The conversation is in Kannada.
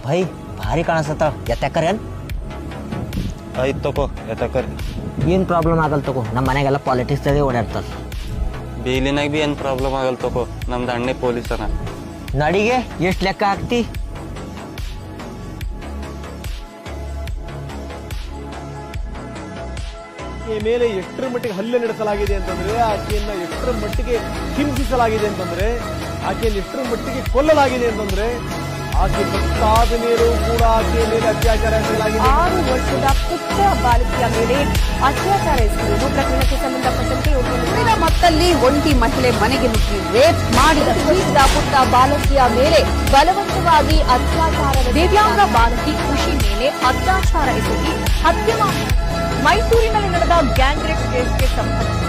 ಭೈ ಭಾರಿ ಕಾಣಿಸ್ತಾಳ ಎತ್ತಕರೇನ್ ಆಯ್ತು ತಗೋ ಎತ್ತಕರಿ. ಏನು ಪ್ರಾಬ್ಲಮ್ ಆಗಲ್ಲ ತಗೋ, ನಮ್ಮ ಮನೆಗೆಲ್ಲ ಪಾಲಿಟಿಕ್ಸ್ದಾಗೆ ಓಡಾಡ್ತಾರ. ಬೇಲಿನಾಗ ಬಿ ಏನು ಪ್ರಾಬ್ಲಮ್ ಆಗಲ್ಲ ತಗೋ, ನಮ್ದು ಅಣ್ಣೆ ಪೊಲೀಸನ. ನಡಿಗೆ ಎಷ್ಟು ಲೆಕ್ಕ ಹಾಕ್ತಿ? ಮೇಲೆ ಎಷ್ಟರ ಮಟ್ಟಿಗೆ ಹಲ್ಲೆ ನಡೆಸಲಾಗಿದೆ ಅಂತಂದ್ರೆ, ಆಕೆಯನ್ನ ಎಷ್ಟರ ಮಟ್ಟಿಗೆ ಹಿಂಸಿಸಲಾಗಿದೆ ಅಂತಂದ್ರೆ, ಆಕೆಯನ್ನು ಎಷ್ಟರ ಮಟ್ಟಿಗೆ ಕೊಲ್ಲಲಾಗಿದೆ ಅಂತಂದ್ರೆ, ಆಕೆ ಗೊತ್ತಾದ ಮೇಲೂ ಕೂಡ ಆಕೆಯ ಮೇಲೆ ಅತ್ಯಾಚಾರ ಎಸಗಲಾಗಿದೆ. 6 ವರ್ಷದ ಪುಟ್ಟ ಬಾಲಕಿಯ ಮೇಲೆ ಅತ್ಯಾಚಾರ ಎಸಗಿರುವುದು ಪ್ರಕರಣಕ್ಕೆ ಸಂಬಂಧಪಟ್ಟಂತೆ ಊರಿನ ಮತ್ತಲ್ಲಿ ಒಂಟಿ ಮಹಿಳೆ ಮನೆಗೆ ನುಗ್ಗಿ ರೇಪ್ ಮಾಡಿದ ಪುಟ್ಟ ಬಾಲಕಿಯ ಮೇಲೆ ಬಲವಂತವಾಗಿ ಅತ್ಯಾಚಾರದ ದಿವ್ಯಾಂಗ ಬಾಲಕಿ ಖುಷಿ ಮೇಲೆ ಅತ್ಯಾಚಾರ ಎಸಗಿ ಹತ್ಯೆ ಮಾಡಿ ಮೈಸೂರಿನಲ್ಲಿ ನಡೆದ ಗ್ಯಾಂಗ್ ರೇಪ್ ಕೇಸ್ಗೆ ಸಂಬಂಧಿಸಿದ